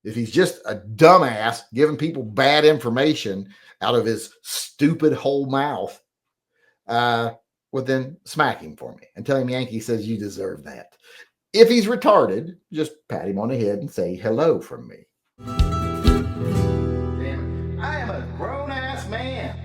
If he's just a dumbass giving people bad information out of his stupid whole mouth, well, then smack him for me and tell him Yankee says you deserve that. If he's retarded, just pat him on the head and say hello from me. I am a grown-ass man.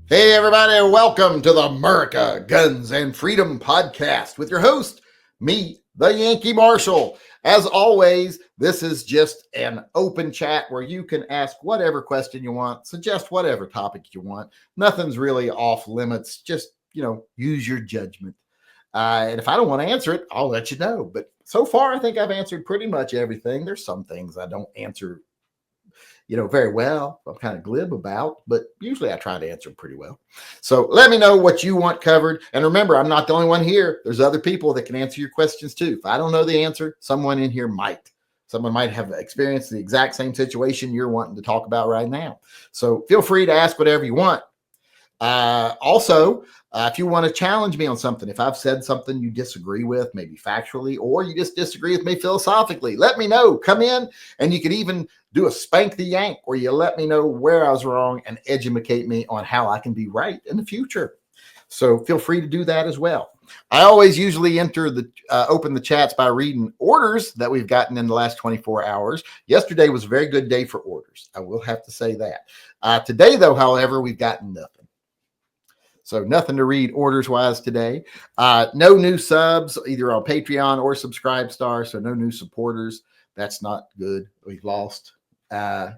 Hey, everybody, welcome to the MURCA Guns and Freedom Podcast with your host, me, the Yankee Marshal. As always, this is just an open chat where you can ask whatever question you want, suggest whatever topic you want. Nothing's really off limits. Just, use your judgment. And if I don't want to answer it, I'll let you know. But so far, I think I've answered pretty much everything. There's some things I don't answer, very well. I'm kind of glib about, but usually I try to answer pretty well. So let me know what you want covered. And remember, I'm not the only one here. There's other people that can answer your questions too. If I don't know the answer, someone in here might. Someone might have experienced the exact same situation you're wanting to talk about right now. So feel free to ask whatever you want. Also, if you want to challenge me on something, if I've said something you disagree with, maybe factually, or you just disagree with me philosophically, let me know. Come in, and you can even do a spank the yank where you let me know where I was wrong and educate me on how I can be right in the future. So feel free to do that as well. I always usually open the chats by reading orders that we've gotten in the last 24 hours. Yesterday was a very good day for orders. I will have to say that. Today, though, however, we've gotten nothing. So nothing to read orders-wise today. No new subs, either on Patreon or Subscribestar, so no new supporters. That's not good. We've lost. Let's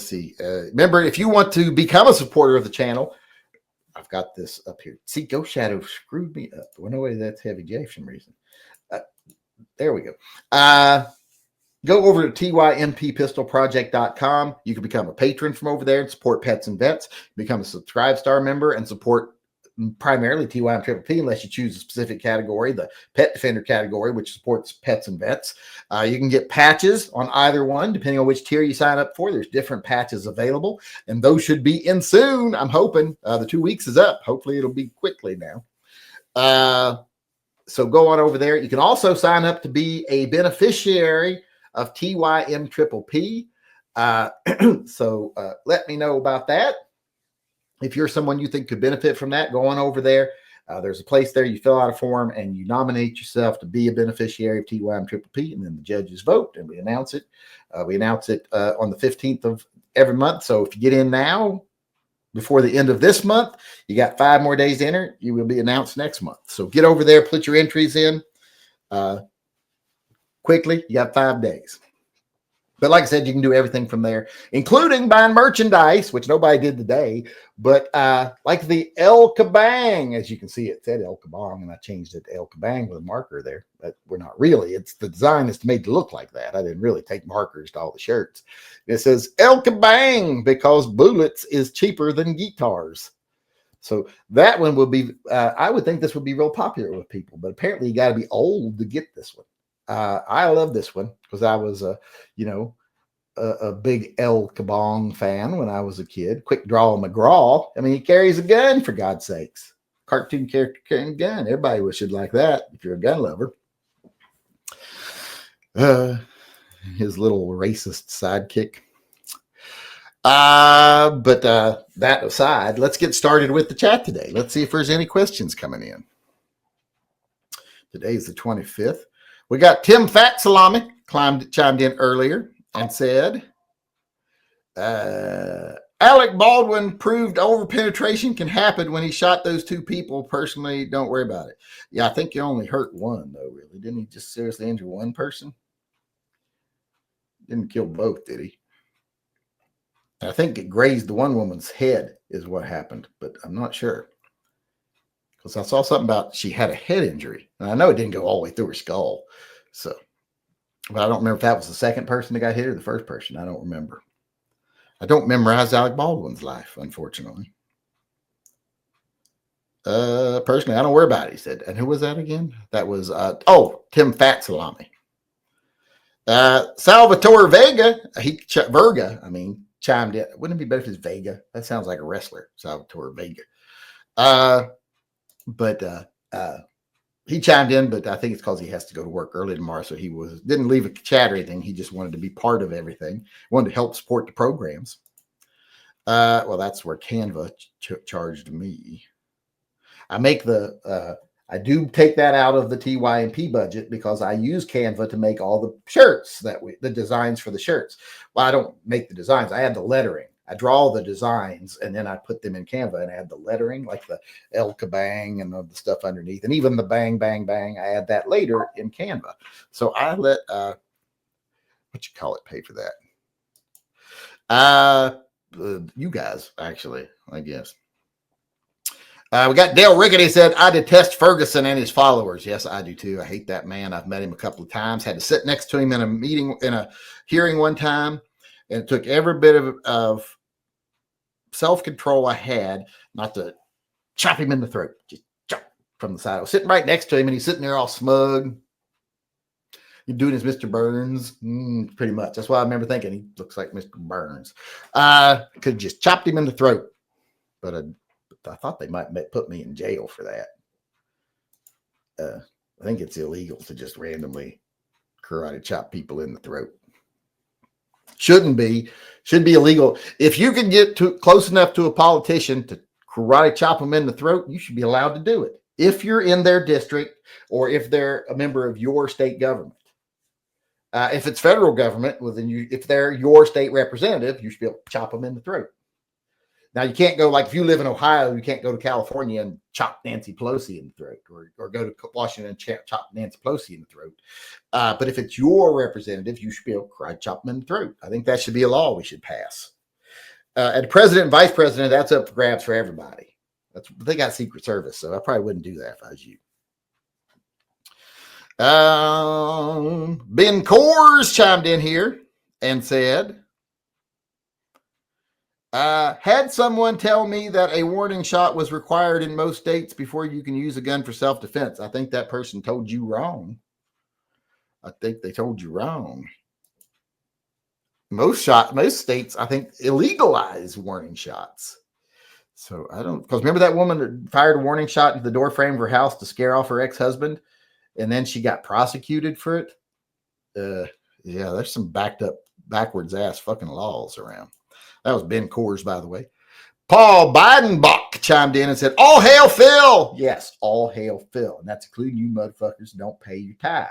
see. Remember, if you want to become a supporter of the channel, I've got this up here. See, Ghost Shadow screwed me up. Well, no way that's Heavy J for some reason. There we go. Go over to TYMPpistolproject.com. You can become a patron from over there and support pets and vets. Become a Subscribestar member and support primarily TYMP unless you choose a specific category, the Pet Defender category, which supports pets and vets. You can get patches on either one, depending on which tier you sign up for. There's different patches available, and those should be in soon. I'm hoping. The 2 weeks is up. Hopefully, it'll be quickly now. So go on over there. You can also sign up to be a beneficiary of TYMP. So let me know about that. If you're someone you think could benefit from that, go on over there. There's a place there. You fill out a form and you nominate yourself to be a beneficiary of TYMP, and then the judges vote and we announce it. We announce it on the 15th of every month. So if you get in now, before the end of this month, you got 5 more days to enter. You will be announced next month. So get over there, put your entries in. Quickly, you got 5 days. But like I said, you can do everything from there, including buying merchandise, which nobody did today. But like the El Kabang, as you can see, it said El Kabang, and I changed it to El Kabang with a marker there. But we're not really. It's the design is made to look like that. I didn't really take markers to all the shirts. It says El Kabang because bullets is cheaper than guitars. So that one will be, I would think this would be real popular with people. But apparently you got to be old to get this one. I love this one because I was a big El Kabong fan when I was a kid. Quick Draw McGraw. I mean, he carries a gun, for God's sakes. Cartoon character carrying a gun. Everybody should like that if you're a gun lover. His little racist sidekick. But that aside, let's get started with the chat today. Let's see if there's any questions coming in. Today's the 25th. We got Tim Fat Salami chimed in earlier and said, Alec Baldwin proved overpenetration can happen when he shot those 2 people. Personally, don't worry about it. Yeah, I think he only hurt one, though, really. Didn't he just seriously injure one person? Didn't kill both, did he? I think it grazed the one woman's head is what happened, but I'm not sure. Because I saw something about she had a head injury. And I know it didn't go all the way through her skull. So, but I don't remember if that was the second person that got hit or the first person. I don't remember. I don't memorize Alec Baldwin's life, unfortunately. Personally, I don't worry about it, he said. And who was that again? That was, Tim Fat Salami. Salvatore Vega, chimed in. Wouldn't it be better if it's Vega? That sounds like a wrestler, Salvatore Vega. But he chimed in, but I think it's because he has to go to work early tomorrow. So he didn't leave a chat or anything. He just wanted to be part of everything, wanted to help support the programs. Well, that's where Canva charged me. I do take that out of the TYMP budget because I use Canva to make all the shirts the designs for the shirts. Well, I don't make the designs. I add the lettering. I draw the designs and then I put them in Canva and add the lettering, like the El Kabang and the stuff underneath, and even the bang, bang, bang. I add that later in Canva. So I let pay for that. You guys, actually, I guess. We got Dale Rickety said, I detest Ferguson and his followers. Yes, I do too. I hate that man. I've met him a couple of times, had to sit next to him in a hearing one time. And it took every bit of self-control I had not to chop him in the throat. Just chop from the side. I was sitting right next to him and he's sitting there all smug. He's doing his Mr. Burns, pretty much. That's why I remember thinking he looks like Mr. Burns. Could have just chopped him in the throat. But I thought they might put me in jail for that. I think it's illegal to just randomly karate chop people in the throat. Should be illegal. If you can get close enough to a politician to karate chop them in the throat, you should be allowed to do it. If you're in their district or if they're a member of your state government. If it's federal government, well, then if they're your state representative, you should be able to chop them in the throat. Now, you can't go, like if you live in Ohio, you can't go to California and chop Nancy Pelosi in the throat or go to Washington and chop Nancy Pelosi in the throat. But if it's your representative, you should be able to chop them in the throat. I think that should be a law we should pass. And the president and vice president, that's up for grabs for everybody. They got Secret Service, so I probably wouldn't do that if I was you. Ben Coors chimed in here and said, had someone tell me that a warning shot was required in most states before you can use a gun for self-defense. I think that person told you wrong. I think they told you wrong. Most states, I think, illegalize warning shots. So I don't, because remember that woman that fired a warning shot into the doorframe of her house to scare off her ex-husband, and then she got prosecuted for it? Yeah, there's some backwards ass fucking laws around. That was Ben Coors, by the way. Paul Bidenbach chimed in and said, all hail Phil. Yes, all hail Phil. And that's including you motherfuckers who don't pay your tithe.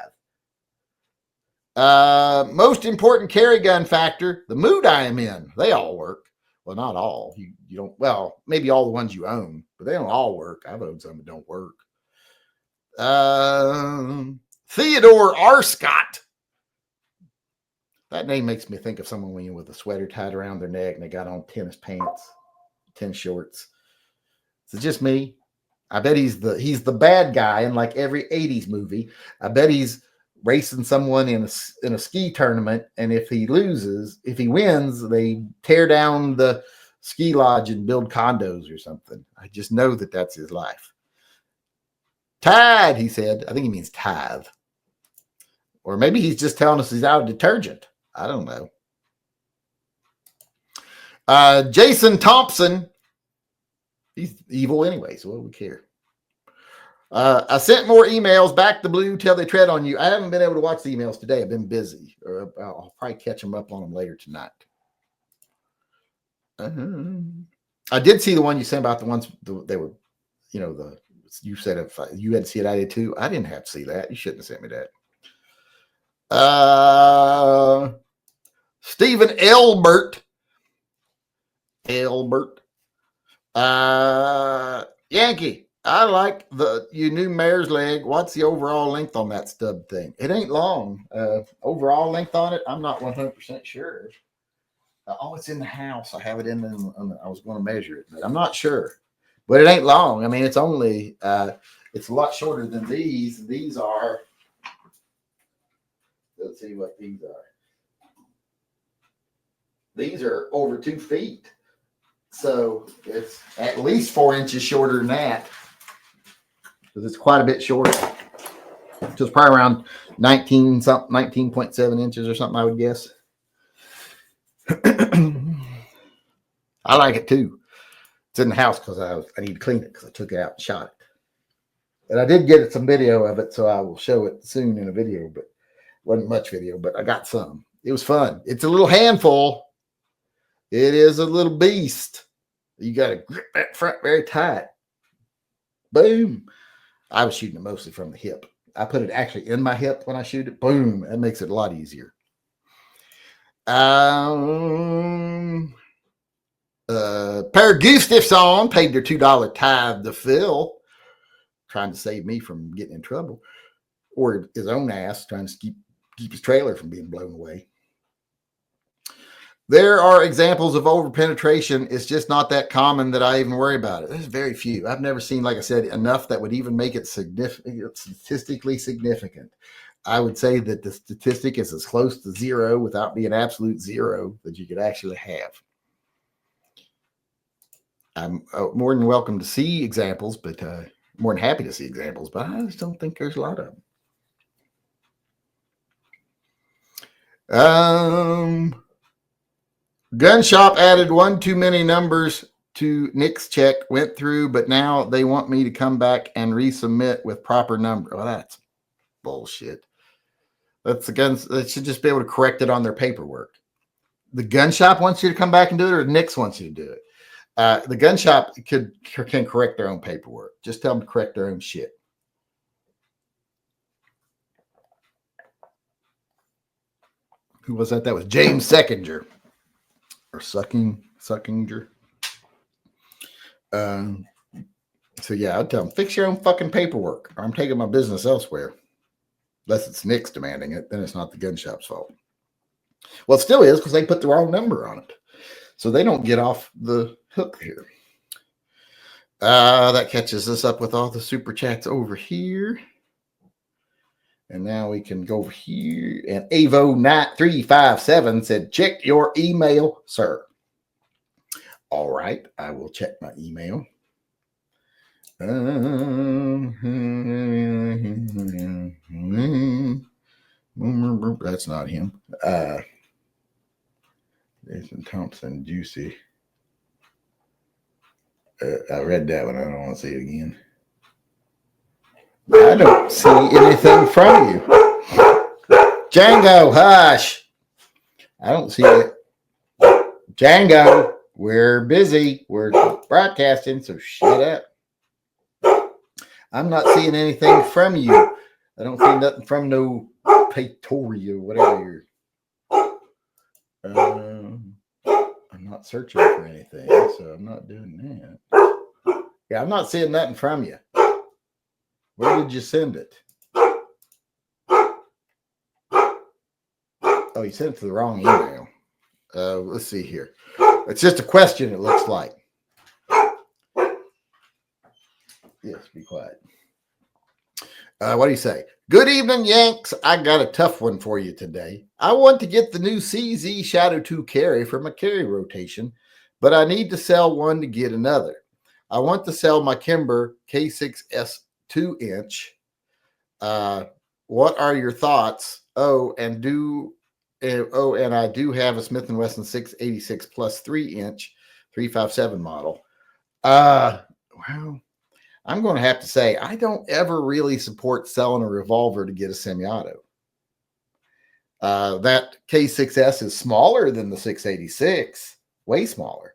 Most important carry gun factor, the mood I am in. They all work. Well, not all. You don't, well, maybe all the ones you own, but they don't all work. I've owned some that don't work. Theodore R. Scott. That name makes me think of someone with a sweater tied around their neck and they got on tennis pants, tennis shorts. Is it just me? I bet he's the bad guy in like every 80s movie. I bet he's racing someone in a ski tournament, and if he wins, they tear down the ski lodge and build condos or something. I just know that that's his life. Tide, he said. I think he means tithe. Or maybe he's just telling us he's out of detergent. I don't know. Jason Thompson. He's evil anyway, so what do we care? I sent more emails back to Blue till they tread on you. I haven't been able to watch the emails today. I've been busy. I'll probably catch them up on them later tonight. I did see the one you sent about the ones they were, you said if you had to see it, I did too. I didn't have to see that. You shouldn't have sent me that. Stephen Elbert. Yankee, I like your new mare's leg. What's the overall length on that stub thing? It ain't long. Overall length on it, I'm not 100% sure. It's in the house. I have it in I was going to measure it, but I'm not sure. But it ain't long. I mean, it's only, it's a lot shorter than these. These are, let's see what these are. These are over 2 feet. So it's at least 4 inches shorter than that. Because it's quite a bit shorter. So it's probably around 19.7 inches or something, I would guess. I like it too. It's in the house because I need to clean it because I took it out and shot it. And I did get some video of it, so I will show it soon in a video, but wasn't much video, but I got some. It was fun. It's a little handful. It is a little beast. You got to grip that front very tight. Boom. I was shooting it mostly from the hip. I put it actually in my hip when I shoot it. Boom. That makes it a lot easier. Pair of goose stiffs on, paid their $2 tithe to Phil, trying to save me from getting in trouble, or his own ass trying to keep his trailer from being blown away. There are examples of overpenetration. It's just not that common that I even worry about it. There's very few. I've never seen, like I said, enough that would even make it statistically significant. I would say that the statistic is as close to zero without being absolute zero that you could actually have. I'm more than welcome to see examples, but more than happy to see examples, but I just don't think there's a lot of them. Gun shop added one too many numbers to Nick's check, went through, but now they want me to come back and resubmit with proper number. Well, that's bullshit. That's the guns. They should just be able to correct it on their paperwork. The gun shop wants you to come back and do it, or Nick's wants you to do it. The gun shop can correct their own paperwork. Just tell them to correct their own shit. Who was that? That was James Seckinger. Or Suckinger. So yeah, I'd tell them, fix your own fucking paperwork, or I'm taking my business elsewhere. Unless it's Nick's demanding it, then it's not the gun shop's fault. Well, it still is, because they put the wrong number on it. So they don't get off the hook here. That catches us up with all the super chats over here. And now we can go over here. And Avo9357 said, check your email, sir. All right, I will check my email. That's not him. Jason Thompson, Juicy. I read that one. I don't want to see it again. I don't see anything from you. Django, hush. I don't see it. Django, we're busy. We're broadcasting, so shut up. I'm not seeing anything from you. I don't see nothing from no Patoria, whatever you're. I'm not searching for anything, so I'm not doing that. Yeah, I'm not seeing nothing from you. Where did you send it? Oh, you sent it to the wrong email. Let's see here. It's just a question, it looks like. Yes, be quiet. What do you say? Good evening, Yanks. I got a tough one for you today. I want to get the new CZ Shadow 2 carry for my carry rotation, but I need to sell one to get another. I want to sell my Kimber K6S 2-inch. What are your thoughts? And I do have a Smith & Wesson 686 plus 3-inch 357 model. Well, I'm going to have to say I don't ever really support selling a revolver to get a semi-auto. That K6S is smaller than the 686, way smaller.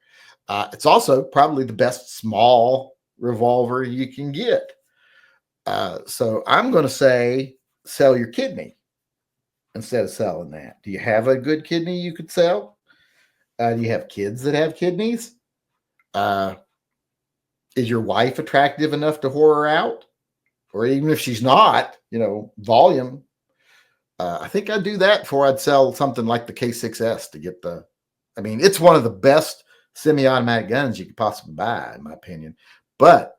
It's also probably the best small revolver you can get. So I'm going to say sell your kidney instead of selling that. Do you have a good kidney you could sell? Do you have kids that have kidneys? Is your wife attractive enough to whore her out? Or even if she's not, volume. I think I'd do that before I'd sell something like the K6S to get it's one of the best semi-automatic guns you could possibly buy, in my opinion. But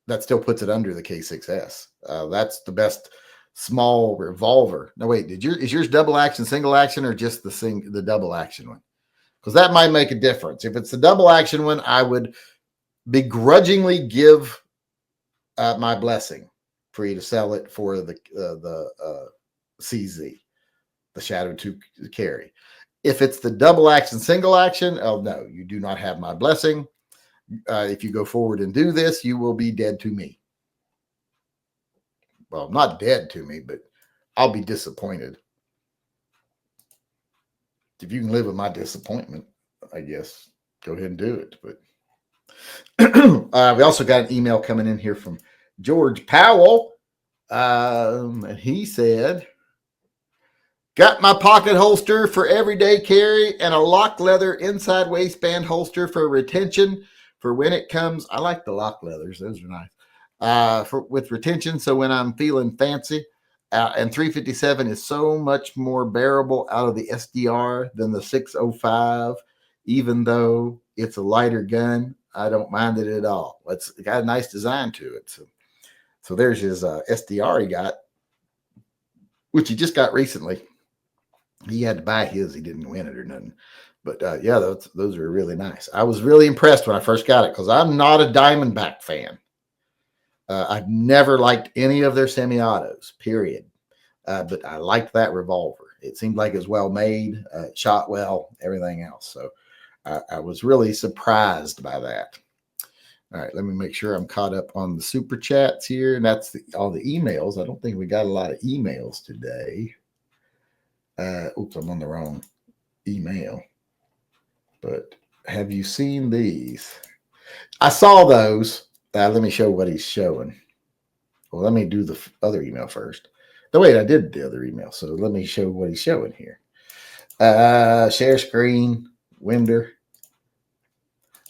that still puts it under the K6S. That's the best small revolver. No, wait, is yours double action, single action, or just the double action one? Because that might make a difference. If it's the double action one, I would begrudgingly give my blessing for you to sell it for the CZ, the Shadow 2 carry. If it's the double action, single action, oh no, you do not have my blessing. If you go forward and do this, you will be dead to me. well, not dead to me, but I'll be disappointed. If you can live with my disappointment, I guess go ahead and do it. But we also got an email coming in here from George Powell. And he said, got my pocket holster for everyday carry and a lock leather inside waistband holster for retention for when it comes. I like the lock leathers. Those are nice. With retention. So when I'm feeling fancy, and 357 is so much more bearable out of the SDR than the 605, even though it's a lighter gun. I don't mind it at all. It's got a nice design to it. So there's his SDR he got, which he just got recently. He had to buy his. He didn't win it or nothing. But yeah, those are really nice. I was really impressed when I first got it because I'm not a Diamondback fan. I've never liked any of their semi-autos, period. But I liked that revolver. It seemed like it was well made, shot well, everything else. So I was really surprised by that. All right, let me make sure I'm caught up on the super chats here. And that's all the emails. I don't think we got a lot of emails today. Oops, I'm on the wrong email. But have you seen these? I saw those. Let me show what he's showing. Well, let me do the other email first. No, wait, I did the other email. So let me show what he's showing here. Share screen, Winder.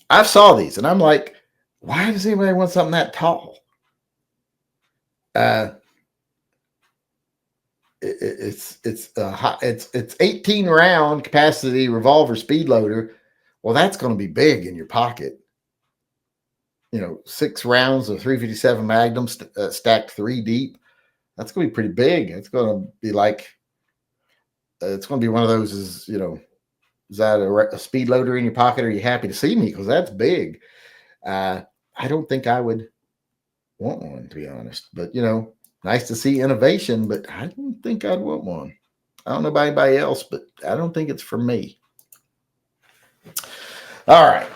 I saw these and I'm like, why does anybody want something that tall? It's 18 round capacity revolver speed loader. Well, that's going to be big in your pocket. 6 rounds of 357 Magnum stacked 3 deep. That's going to be pretty big. It's going to be like, it's going to be one of those is that a speed loader in your pocket? Are you happy to see me? Because that's big. I don't think I would want one, to be honest. But, nice to see innovation, but I don't think I'd want one. I don't know about anybody else, but I don't think it's for me. All right.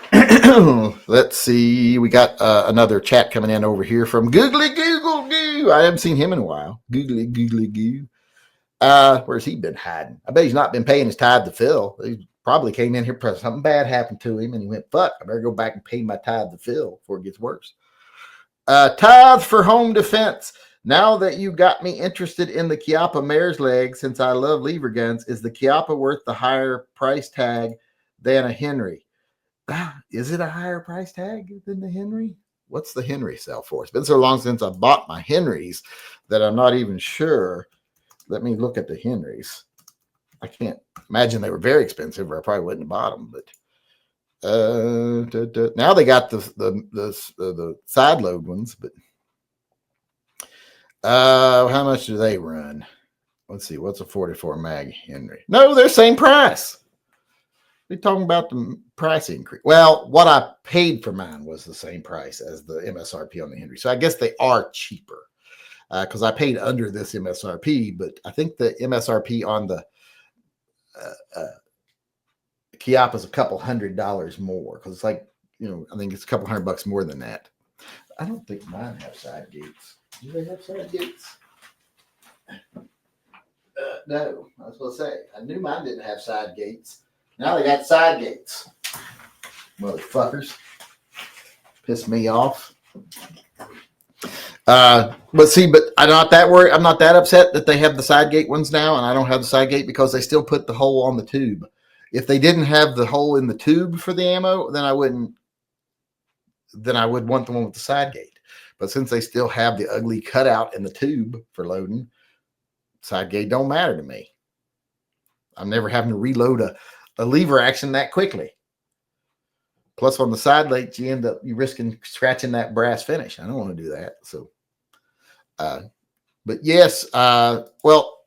Let's see. We got another chat coming in over here from Googly Google Goo. I haven't seen him in a while. Googly Googly Goo. Where's he been hiding? I bet he's not been paying his tithe to Phil. He probably came in here because something bad happened to him and he went, fuck, I better go back and pay my tithe to Phil before it gets worse. Tithe for home defense. Now that you got me interested in the Chiappa mare's leg, since I love lever guns, is the Chiappa worth the higher price tag than a Henry? Is it a higher price tag than the Henry? What's the Henry sell for? It's been so long since I bought my Henrys that I'm not even sure. Let me look at the Henrys. I can't imagine they were very expensive, or I probably wouldn't have bought them. But now they got the side load ones. But how much do they run? Let's see. What's a 44 mag Henry? No, they're same price. We're talking about the price increase. Well, what I paid for mine was the same price as the MSRP on the Henry. So I guess they are cheaper because I paid under this MSRP, but I think the MSRP on the Chiappa is a couple $100 more because it's like, I think it's a couple $100 more than that. I don't think mine have side gates. Do they have side gates? No, I was going to say, I knew mine didn't have side gates. Now they got side gates. Motherfuckers. Piss me off. But I'm not that worried. I'm not that upset that they have the side gate ones now, and I don't have the side gate because they still put the hole on the tube. If they didn't have the hole in the tube for the ammo, then I wouldn't. Then I would want the one with the side gate. But since they still have the ugly cutout in the tube for loading, side gate don't matter to me. I'm never having to reload a lever action that quickly. Plus, on the side lights, you risking scratching that brass finish. I don't want to do that. So, but yes, well,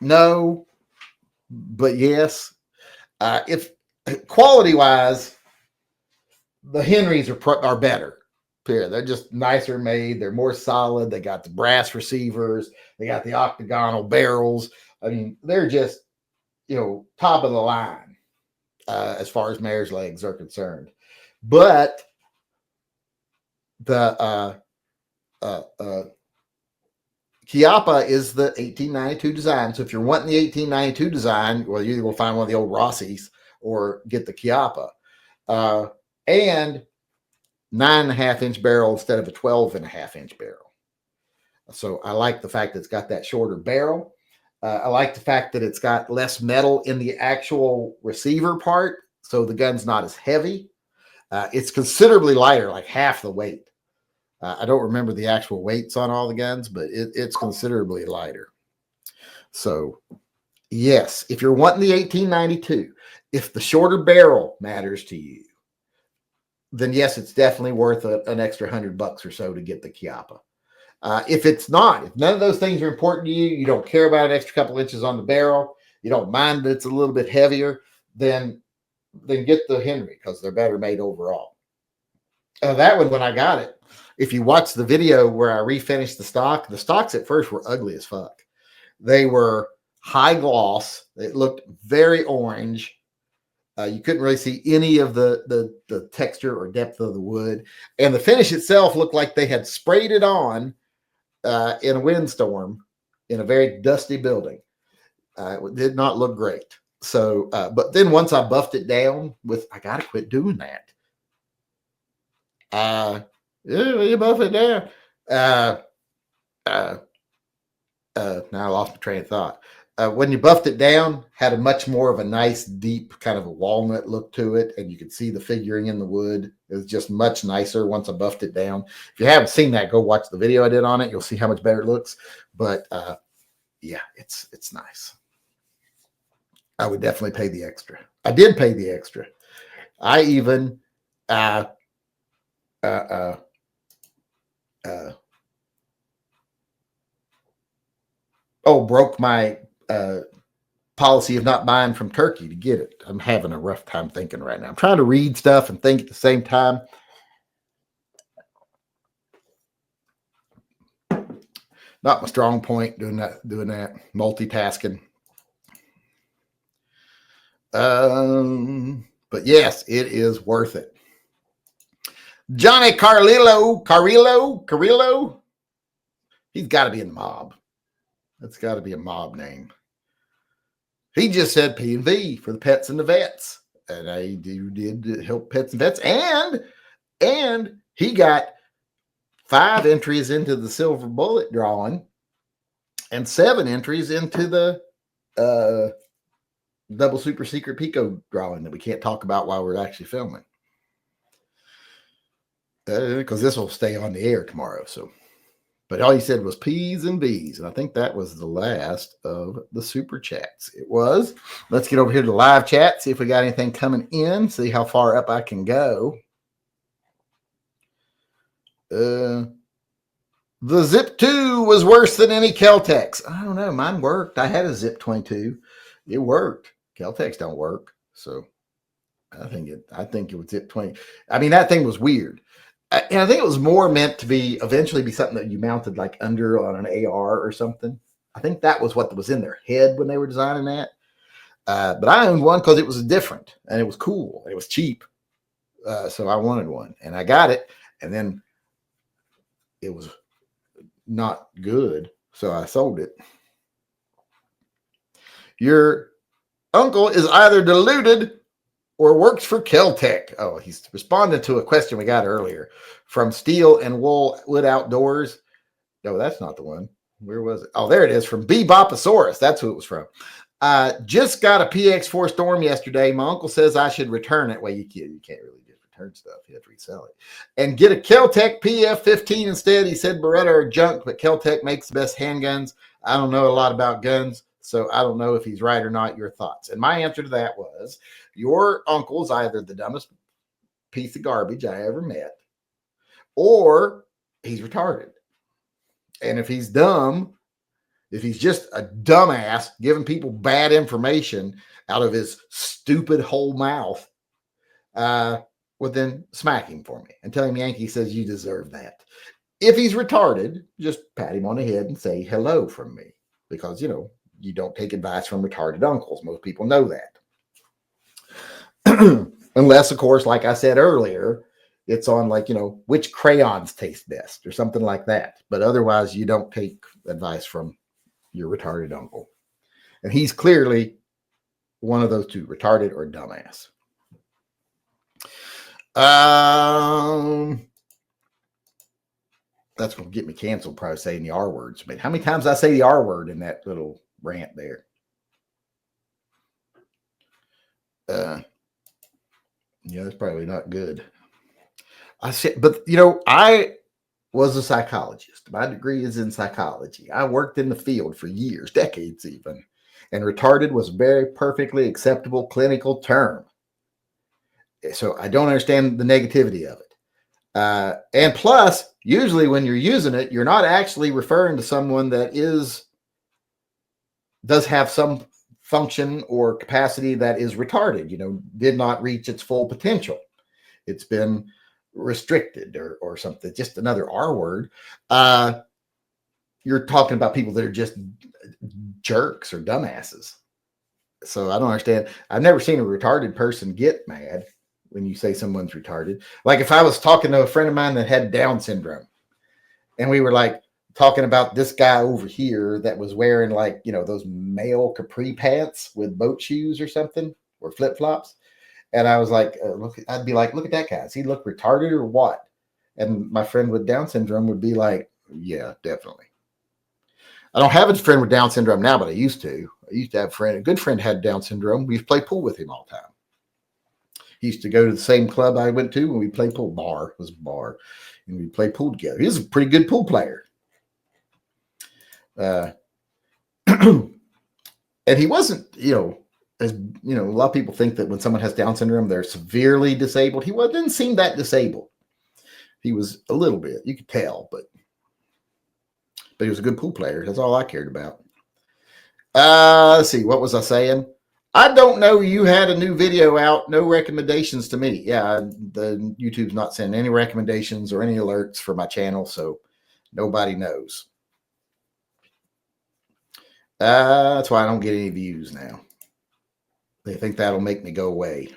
no, but yes. If quality wise, the Henrys are better. Period. They're just nicer made. They're more solid. They got the brass receivers. They got the octagonal barrels. I mean, they're just top of the line. As far as mare's legs are concerned, but the Chiappa is the 1892 design. So if you're wanting the 1892 design, well, you're going to find one of the old Rossies or get the Chiappa. And 9.5-inch barrel instead of a 12.5-inch barrel. So I like the fact that it's got that shorter barrel. I like the fact that it's got less metal in the actual receiver part, so the gun's not as heavy. It's considerably lighter, like half the weight. I don't remember the actual weights on all the guns, but it's considerably lighter. So, yes, if you're wanting the 1892, if the shorter barrel matters to you, then yes, it's definitely worth an extra $100 or so to get the Chiappa. If it's not, if none of those things are important to you, you don't care about an extra couple inches on the barrel, you don't mind that it's a little bit heavier, then get the Henry because they're better made overall. That one, when I got it, if you watch the video where I refinished the stocks at first were ugly as fuck. They were high gloss. It looked very orange. You couldn't really see any of the texture or depth of the wood. And the finish itself looked like they had sprayed it on in a windstorm in a very dusty building. It did not look great. So, but then once I buffed it down I got to quit doing that. You buff it down. Now I lost my train of thought. When you buffed it down, had a much more of a nice, deep kind of a walnut look to it, and you could see the figuring in the wood. It was just much nicer once I buffed it down. If you haven't seen that, go watch the video I did on it. You'll see how much better it looks. But yeah, it's nice. I would definitely pay the extra. I did pay the extra. I even broke my policy of not buying from Turkey to get it. I'm having a rough time thinking right now. I'm trying to read stuff and think at the same time. Not my strong point, doing that, multitasking. But yes, it is worth it. Johnny Carrillo. He's got to be in the mob. That's got to be a mob name. He just said P&V for the pets and the vets. And I did help pets and vets. And he got 5 entries into the silver bullet drawing and 7 entries into the double super secret Pico drawing that we can't talk about while we're actually filming. Because this will stay on the air tomorrow. So, but all he said was P's and B's. And I think that was the last of the super chats. It was. Let's get over here to the live chat, see if we got anything coming in, see how far up I can go. The Zip 2 was worse than any Kel-Tex. I don't know. Mine worked. I had a Zip 22. It worked. Kel-Tex don't work. So I think it was Zip 20. I mean, that thing was weird. And I think it was more meant to be eventually be something that you mounted like under on an AR or something. I think that was what was in their head when they were designing that. But I owned one because it was different and it was cool. And it was cheap. So I wanted one and I got it. And then it was not good. So I sold it. Your uncle is either deluded or works for Kel-Tec. Oh, he's responding to a question we got earlier from Steel and Wood Outdoors. No, that's not the one. Where was it? Oh, there it is, from BBopasaurus. That's who it was from. Just got a PX4 Storm yesterday. My uncle says I should return it. Well, you can't really just return stuff. You have to resell it. And get a Kel-Tec PF15 instead. He said Beretta are junk, but Kel-Tec makes the best handguns. I don't know a lot about guns, so I don't know if he's right or not. Your thoughts? And my answer to that was, your uncle's either the dumbest piece of garbage I ever met, or he's retarded. And if he's dumb, if he's just a dumbass giving people bad information out of his stupid whole mouth, well, then smack him for me and tell him Yankee says you deserve that. If he's retarded, just pat him on the head and say hello from me, because, you know, you don't take advice from retarded uncles. Most people know that. Unless, of course, like I said earlier, it's on like, which crayons taste best or something like that. But otherwise, you don't take advice from your retarded uncle. And he's clearly one of those two, retarded or dumbass. That's going to get me canceled, probably saying the R words. But how many times I say the R word in that little rant there? Yeah, that's probably not good. I said, but I was a psychologist. My degree is in psychology. I worked in the field for years, decades even. And retarded was a very perfectly acceptable clinical term. So I don't understand the negativity of it. And plus, usually when you're using it, you're not actually referring to someone that does have some function or capacity that is retarded, did not reach its full potential. It's been restricted or something, just another R word. You're talking about people that are just jerks or dumbasses. So I don't understand. I've never seen a retarded person get mad when you say someone's retarded. Like if I was talking to a friend of mine that had Down syndrome and we were like talking about this guy over here that was wearing like, those male capri pants with boat shoes or something or flip-flops. And I was like, I'd be like, look at that guy. Does he look retarded or what? And my friend with Down syndrome would be like, yeah, definitely. I don't have a friend with Down syndrome now, but I used to. I used to have a good friend had Down syndrome. We used to play pool with him all the time. He used to go to the same club I went to and we played pool. It was a bar. And we played pool together. He was a pretty good pool player. And he wasn't, as a lot of people think that when someone has Down syndrome, they're severely disabled. He didn't seem that disabled. He was a little bit, you could tell, but he was a good pool player. That's all I cared about. Let's see, what was I saying? I don't know. You had a new video out. No recommendations to me. Yeah, the YouTube's not sending any recommendations or any alerts for my channel, so nobody knows. That's why I don't get any views now. They think that'll make me go away.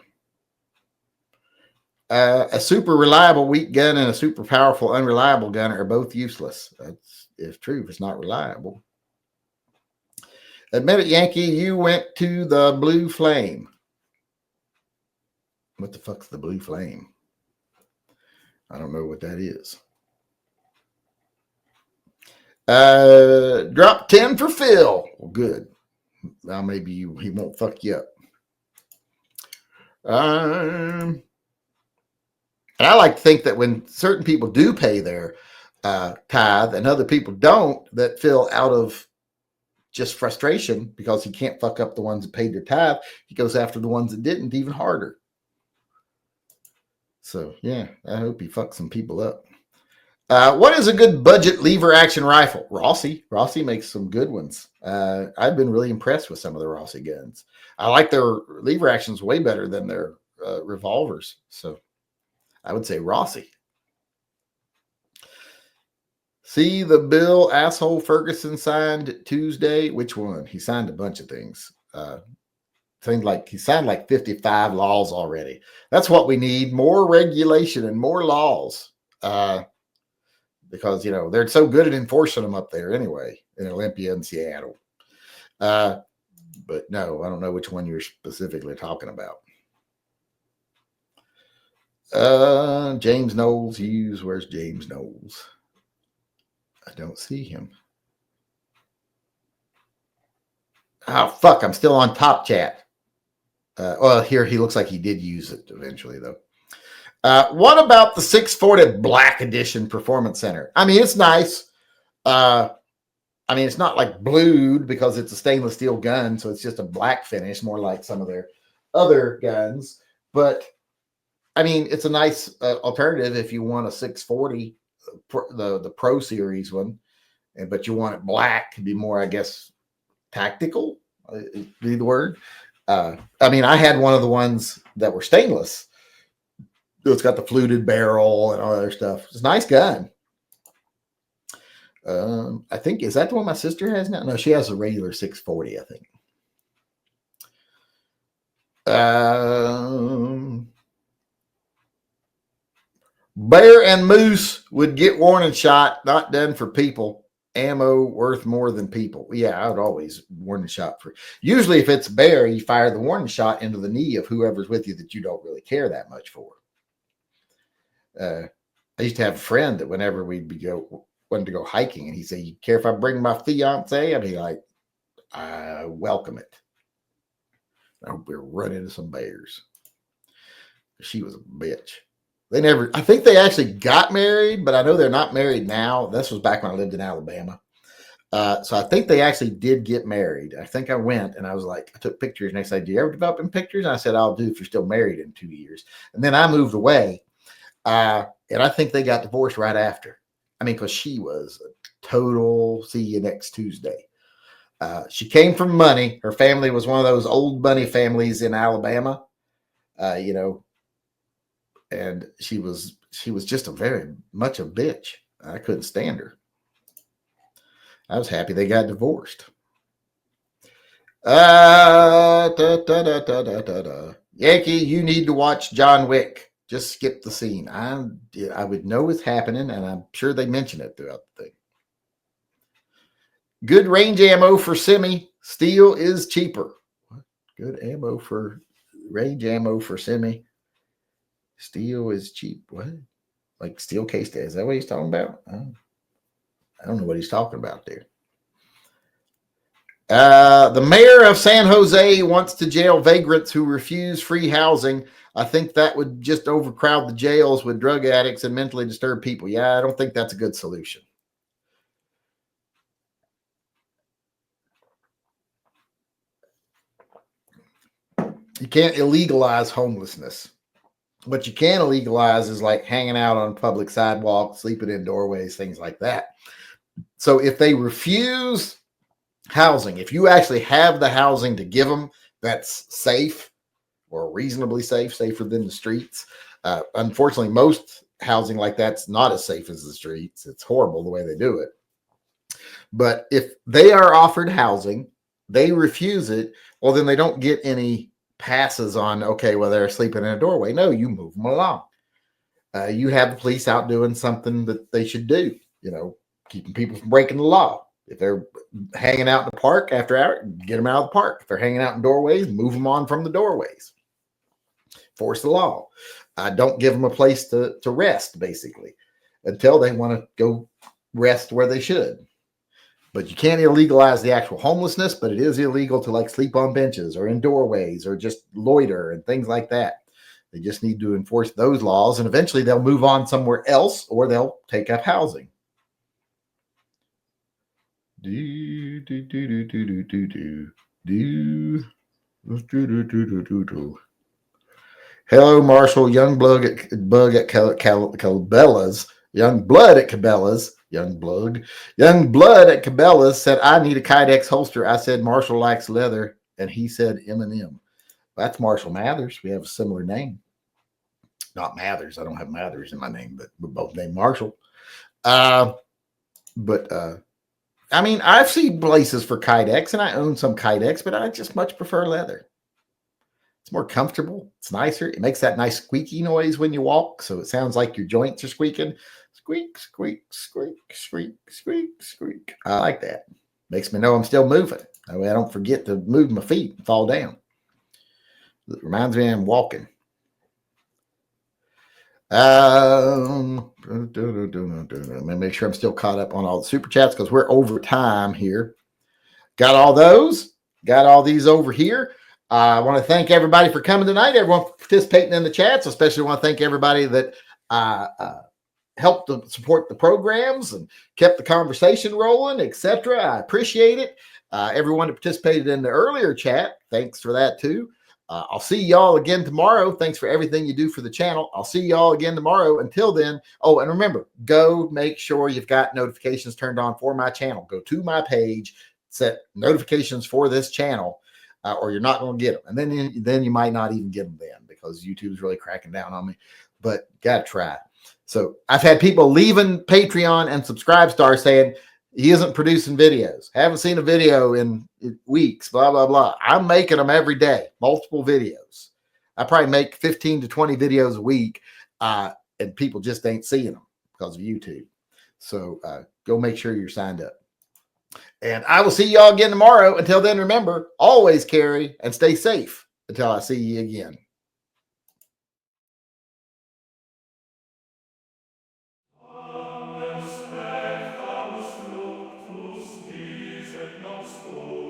A super reliable weak gun and a super powerful unreliable gun are both useless. It's true if it's not reliable. Admit it, Yankee, you went to the Blue Flame. What the fuck's the Blue Flame? I don't know what that is. Drop 10 for Phil. Well, good. Now maybe he won't fuck you up. And I like to think that when certain people do pay their tithe and other people don't, that Phil, out of just frustration because he can't fuck up the ones that paid their tithe, he goes after the ones that didn't even harder. So yeah, I hope he fucks some people up. What is a good budget lever action rifle? Rossi makes some good ones. I've been really impressed with some of the Rossi guns. I like their lever actions way better than their revolvers. So I would say Rossi. See the bill asshole Ferguson signed Tuesday. Which one? He signed a bunch of things. Seemed like he signed like 55 laws already. That's what we need: more regulation and more laws. Because they're so good at enforcing them up there anyway in Olympia and Seattle. But no, I don't know which one you're specifically talking about. James Knowles Hughes. Where's James Knowles? I don't see him. Oh, fuck. I'm still on Top Chat. Well, here he looks like he did use it eventually, though. What about the 640 Black Edition Performance Center? I mean, it's nice. It's not like blued because it's a stainless steel gun, so it's just a black finish, more like some of their other guns. But, it's a nice alternative if you want a 640, the Pro Series one, but you want it black to be more, I guess, tactical, be the word. I had one of the ones that were stainless. It's got the fluted barrel and all that other stuff. It's a nice gun. I think, is that the one my sister has now? No, she has a regular 640, I think. Bear and moose would get warning shot, not done for people. Ammo worth more than people. Yeah, I would always warning shot for. Usually, if it's bear, you fire the warning shot into the knee of whoever's with you that you don't really care that much for. I used to have a friend that whenever wanted to go hiking, and he said, "You care if I bring my fiance?" I'd be like, "I welcome it." I hope we run into some bears. She was a bitch. I think they actually got married, but I know they're not married now. This was back when I lived in Alabama. So I think they actually did get married. I think I went and I was like, I took pictures and they said, "Do you ever develop in pictures?" And I said, "I'll do if you're still married in 2 years." And then I moved away. And I think they got divorced right after. I mean, because she was a total see you next Tuesday. She came from money. Her family was one of those old money families in Alabama, and she was just very much a bitch. I couldn't stand her. I was happy they got divorced. Yankee, you need to watch John Wick. Just skip the scene. I would know it's happening, and I'm sure they mention it throughout the thing. Good range ammo for semi. Steel is cheaper. Good ammo for range ammo for semi. Steel is cheap. What? Like steel case? Is that what he's talking about? I don't know what he's talking about there. The mayor of San Jose wants to jail vagrants who refuse free housing. I think that would just overcrowd the jails with drug addicts and mentally disturbed people. Yeah, I don't think that's a good solution. You can't illegalize homelessness. What you can illegalize is like hanging out on public sidewalks, sleeping in doorways, things like that. So if they refuse housing, if you actually have the housing to give them that's safe or reasonably safe, safer than the streets. Unfortunately, most housing like that's not as safe as the streets. It's horrible the way they do it. But if they are offered housing, they refuse it, well, then they don't get any passes on, okay, well, they're sleeping in a doorway. No, you move them along. You have the police out doing something that they should do, keeping people from breaking the law. If they're hanging out in the park after hours, get them out of the park. If they're hanging out in doorways, move them on from the doorways. Force the law. Don't give them a place to rest, basically, until they want to go rest where they should. But you can't illegalize the actual homelessness, but it is illegal to like sleep on benches or in doorways or just loiter and things like that. They just need to enforce those laws, and eventually they'll move on somewhere else or they'll take up housing. Hello, Marshall. Young blood at Cabela's. Young blood at Cabela's. Young blood at Cabela's said, "I need a Kydex holster." I said, "Marshall likes leather," and he said, "M&M." That's Marshall Mathers. We have a similar name. Not Mathers. I don't have Mathers in my name, but we're both named Marshall. I mean, I've seen places for Kydex, and I own some Kydex, but I just much prefer leather. It's more comfortable. It's nicer. It makes that nice squeaky noise when you walk, so it sounds like your joints are squeaking. Squeak, squeak, squeak, squeak, squeak, squeak. I like that. Makes me know I'm still moving. That way I don't forget to move my feet and fall down. It reminds me I'm walking. Let me make sure I'm still caught up on all the super chats because we're over time here. Got all those. Got all these over here. I want to thank everybody for coming tonight. Everyone participating in the chats. Especially want to thank everybody that helped to support the programs and kept the conversation rolling, etc. I appreciate it. Everyone that participated in the earlier chat, thanks for that too. I'll see y'all again tomorrow. Thanks for everything you do for the channel. I'll see y'all again tomorrow. Until then, oh, and remember, go make sure you've got notifications turned on for my channel. Go to my page, set notifications for this channel, or you're not going to get them. And then you might not even get them then because YouTube's really cracking down on me. But got to try it. So I've had people leaving Patreon and Subscribestar saying, he isn't producing videos. Haven't seen a video in weeks, blah, blah, blah. I'm making them every day, multiple videos. I probably make 15 to 20 videos a week. and people just ain't seeing them because of YouTube. So go make sure you're signed up. And I will see y'all again tomorrow. Until then, remember, always carry and stay safe until I see you again. Amen.